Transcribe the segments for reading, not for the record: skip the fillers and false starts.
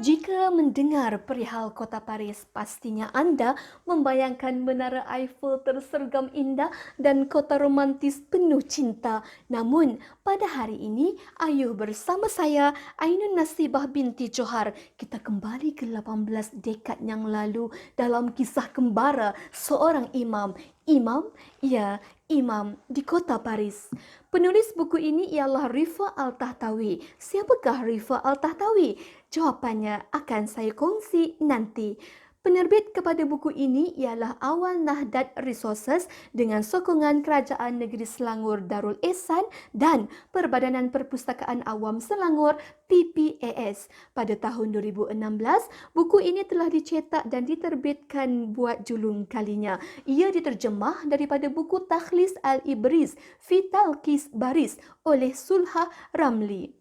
Jika mendengar perihal kota Paris, pastinya anda membayangkan menara Eiffel tersergam indah dan kota romantis penuh cinta. Namun, pada hari ini, ayo bersama saya, Ainun Nasibah binti Johar, kita kembali ke 18 dekad yang lalu dalam kisah kembara seorang imam. Imam? Ya, imam di kota Paris. Penulis buku ini ialah Rifa Al-Tahtawi. Siapakah Rifa Al-Tahtawi? Jawapannya akan saya kongsi nanti. Penerbit kepada buku ini ialah Awal Nahdlat Resources dengan sokongan Kerajaan Negeri Selangor Darul Ehsan dan Perbadanan Perpustakaan Awam Selangor PPAS. Pada tahun 2016, buku ini telah dicetak dan diterbitkan buat julung kalinya. Ia diterjemah daripada buku Takhlis Al-Ibriz fi Talkhis Baris oleh Sulha Ramli.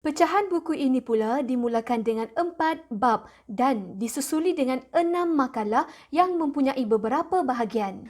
Pecahan buku ini pula dimulakan dengan 4 bab dan disusuli dengan 6 makalah yang mempunyai beberapa bahagian.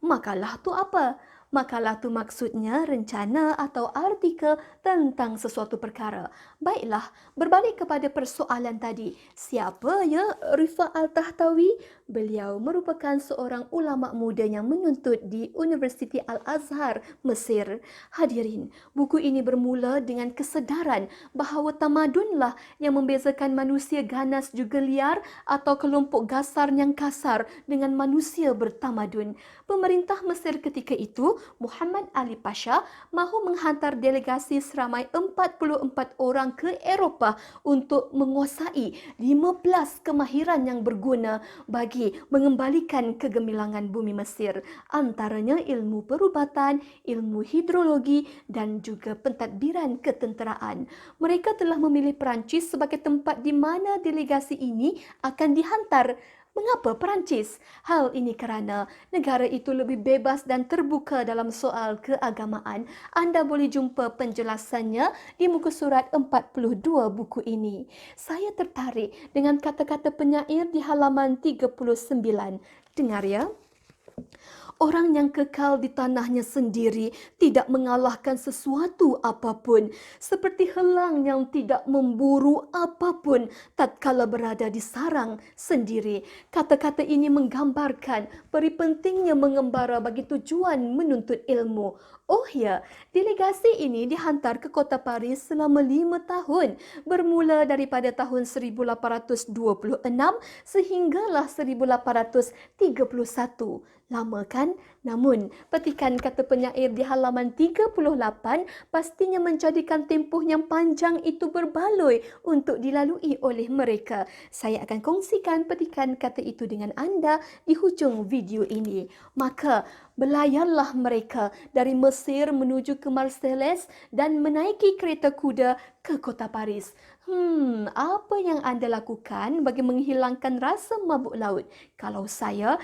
Makalah tu apa? Makalah tu maksudnya rencana atau artikel tentang sesuatu perkara. Baiklah, berbalik kepada persoalan tadi. Siapa ya Rifa Al-Tahtawi? Beliau merupakan seorang ulama muda yang menuntut di Universiti Al-Azhar, Mesir. Hadirin, buku ini bermula dengan kesedaran bahawa tamadunlah yang membezakan manusia ganas juga liar atau kelompok gasar yang kasar dengan manusia bertamadun. Pemerintah Mesir ketika itu, Muhammad Ali Pasha, mahu menghantar delegasi seramai 44 orang ke Eropah untuk menguasai 15 kemahiran yang berguna bagi mengembalikan kegemilangan bumi Mesir. Antaranya ilmu perubatan, ilmu hidrologi dan juga pentadbiran ketenteraan. Mereka telah memilih Perancis sebagai tempat di mana delegasi ini akan dihantar. Mengapa Perancis? Hal ini kerana negara itu lebih bebas dan terbuka dalam soal keagamaan. Anda boleh jumpa penjelasannya di muka surat 42 buku ini. Saya tertarik dengan kata-kata penyair di halaman 39. Dengar ya. Orang yang kekal di tanahnya sendiri tidak mengalahkan sesuatu apapun, seperti helang yang tidak memburu apapun tatkala berada di sarang sendiri. Kata-kata ini menggambarkan peri pentingnya mengembara bagi tujuan menuntut ilmu. Oh ya, delegasi ini dihantar ke kota Paris selama 5 tahun, bermula daripada tahun 1826 sehinggalah 1831. Lama kan? Namun, petikan kata penyair di halaman 38 pastinya menjadikan tempoh yang panjang itu berbaloi untuk dilalui oleh mereka. Saya akan kongsikan petikan kata itu dengan anda di hujung video ini. Maka, belayarlah mereka dari Mesir menuju ke Marseilles dan menaiki kereta kuda ke kota Paris. Apa yang anda lakukan bagi menghilangkan rasa mabuk laut? Kalau saya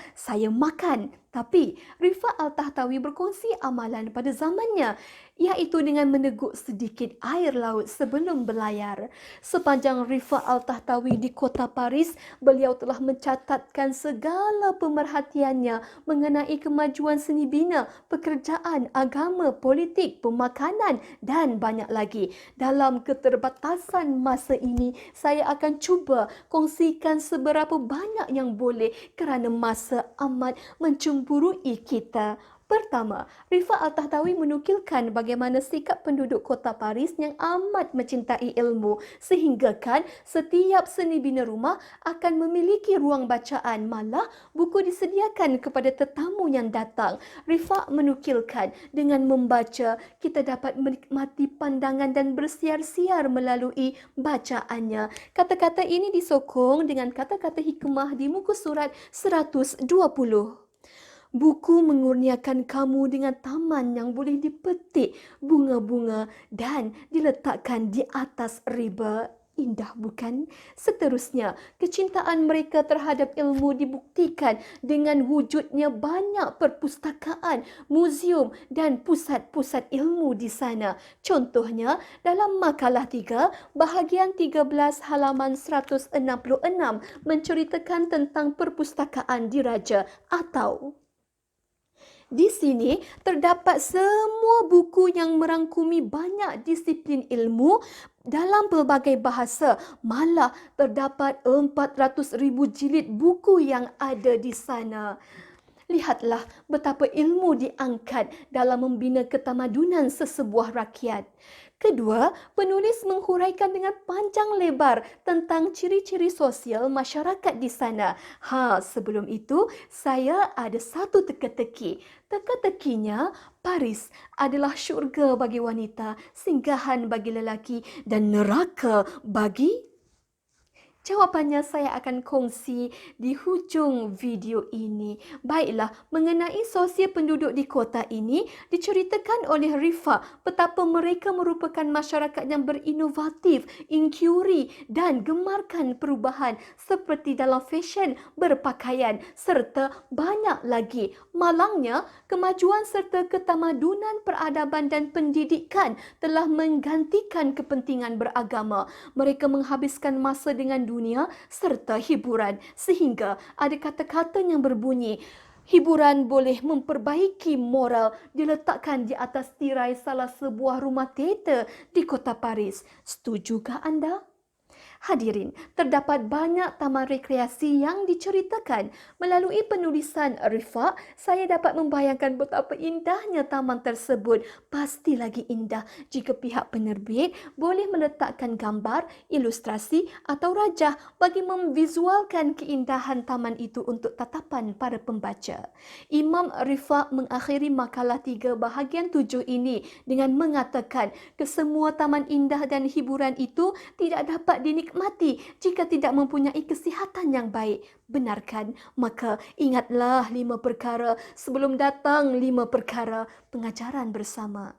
makan. Tapi Rifa Al-Tahtawi berkongsi amalan pada zamannya, iaitu dengan meneguk sedikit air laut sebelum berlayar. Sepanjang Rifa Al-Tahtawi di kota Paris, beliau telah mencatatkan segala pemerhatiannya mengenai kemajuan seni bina, pekerjaan, agama, politik, pemakanan dan banyak lagi. Dalam keterbatasan masa ini, saya akan cuba kongsikan seberapa banyak yang boleh kerana masa amat mencemburui kita. Pertama, Rifa Al-Tahtawi menukilkan bagaimana sikap penduduk kota Paris yang amat mencintai ilmu sehinggakan setiap seni bina rumah akan memiliki ruang bacaan, malah buku disediakan kepada tetamu yang datang. Rifa menukilkan dengan membaca kita dapat menikmati pandangan dan bersiar-siar melalui bacaannya. Kata-kata ini disokong dengan kata-kata hikmah di muka surat 120. Buku mengurniakan kamu dengan taman yang boleh dipetik bunga-bunga dan diletakkan di atas riba. Indah bukan? Seterusnya, kecintaan mereka terhadap ilmu dibuktikan dengan wujudnya banyak perpustakaan, muzium dan pusat-pusat ilmu di sana. Contohnya, dalam makalah 3, bahagian 13 halaman 166 menceritakan tentang perpustakaan diraja atau Di sini terdapat semua buku yang merangkumi banyak disiplin ilmu dalam pelbagai bahasa. Malah terdapat 400,000 jilid buku yang ada di sana. Lihatlah betapa ilmu diangkat dalam membina ketamadunan sesebuah rakyat. Kedua, penulis menghuraikan dengan panjang lebar tentang ciri-ciri sosial masyarakat di sana. Sebelum itu, saya ada satu teka-teki. Teka-tekinya, Paris adalah syurga bagi wanita, singgahan bagi lelaki dan neraka bagi... Jawapannya saya akan kongsi di hujung video ini. Baiklah, mengenai sosial penduduk di kota ini, diceritakan oleh Rifa betapa mereka merupakan masyarakat yang berinovatif, inkuri dan gemarkan perubahan seperti dalam fashion, berpakaian serta banyak lagi. Malangnya, kemajuan serta ketamadunan peradaban dan pendidikan telah menggantikan kepentingan beragama. Mereka menghabiskan masa dengan dunia serta hiburan sehingga ada kata-kata yang berbunyi, hiburan boleh memperbaiki moral, diletakkan di atas tirai salah sebuah rumah teater di kota Paris. Setujukah anda? Hadirin, terdapat banyak taman rekreasi yang diceritakan. Melalui penulisan Rifa, saya dapat membayangkan betapa indahnya taman tersebut. Pasti lagi indah jika pihak penerbit boleh meletakkan gambar, ilustrasi atau rajah bagi memvisualkan keindahan taman itu untuk tatapan para pembaca. Imam Rifa mengakhiri makalah 3 bahagian 7 ini dengan mengatakan kesemua taman indah dan hiburan itu tidak dapat dinikmati jika tidak mempunyai kesihatan yang baik. Benarkan? Maka ingatlah 5 perkara sebelum datang 5 perkara. Pengajaran bersama.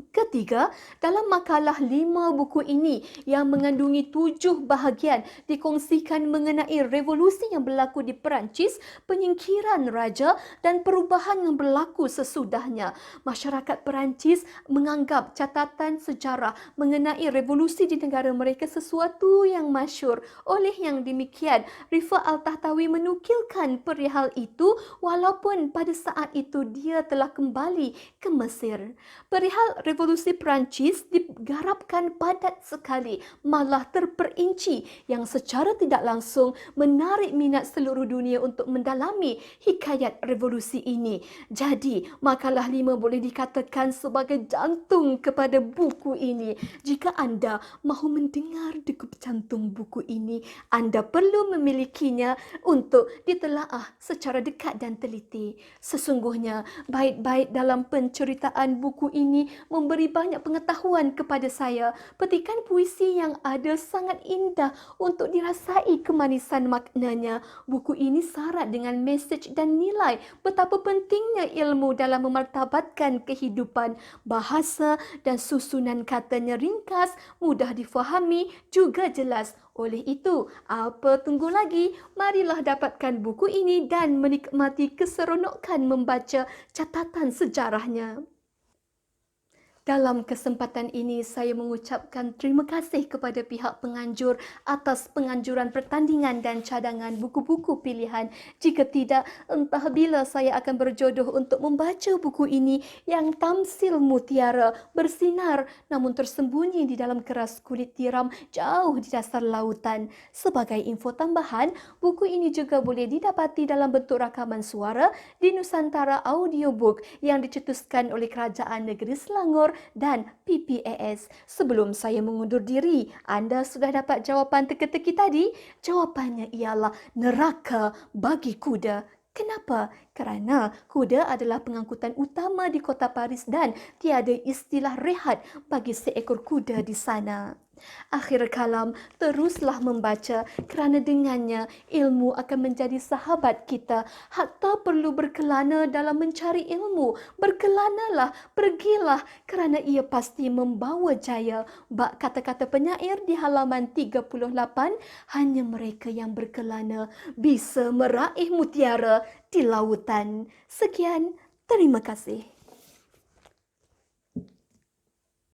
Ketiga, dalam makalah 5 buku ini yang mengandungi 7 bahagian dikongsikan mengenai revolusi yang berlaku di Perancis, penyingkiran raja dan perubahan yang berlaku sesudahnya. Masyarakat Perancis menganggap catatan sejarah mengenai revolusi di negara mereka sesuatu yang masyhur. Oleh yang demikian, Rifa Al-Tahtawi menukilkan perihal itu walaupun pada saat itu dia telah kembali ke Mesir. Perihal revolusi Perancis digarapkan padat sekali, malah terperinci yang secara tidak langsung menarik minat seluruh dunia untuk mendalami hikayat revolusi ini. Jadi, makalah 5 boleh dikatakan sebagai jantung kepada buku ini. Jika anda mahu mendengar degup jantung buku ini, anda perlu memilikinya untuk ditelaah secara dekat dan teliti. Sesungguhnya, bait-bait dalam penceritaan buku ini memberi banyak pengetahuan kepada saya. Petikan puisi yang ada sangat indah untuk dirasai kemanisan maknanya. Buku ini syarat dengan mesej dan nilai betapa pentingnya ilmu dalam memartabatkan kehidupan. Bahasa dan susunan katanya ringkas, mudah difahami, juga jelas. Oleh itu, apa tunggu lagi? Marilah dapatkan buku ini dan menikmati keseronokan membaca catatan sejarahnya. Dalam kesempatan ini, saya mengucapkan terima kasih kepada pihak penganjur atas penganjuran pertandingan dan cadangan buku-buku pilihan. Jika tidak, entah bila saya akan berjodoh untuk membaca buku ini yang tamsil mutiara, bersinar namun tersembunyi di dalam keras kulit tiram jauh di dasar lautan. Sebagai info tambahan, buku ini juga boleh didapati dalam bentuk rakaman suara di Nusantara Audiobook yang dicetuskan oleh Kerajaan Negeri Selangor dan PPAS. Sebelum saya mengundur diri, anda sudah dapat jawapan teka-teki tadi? Jawapannya ialah neraka bagi kuda. Kenapa? Kerana kuda adalah pengangkutan utama di kota Paris dan tiada istilah rehat bagi seekor kuda di sana. Akhir kalam, teruslah membaca kerana dengannya ilmu akan menjadi sahabat kita. Hatta perlu berkelana dalam mencari ilmu. Berkelanalah, pergilah kerana ia pasti membawa jaya. Bak kata-kata penyair di halaman 38, hanya mereka yang berkelana bisa meraih mutiara di lautan. Sekian, terima kasih.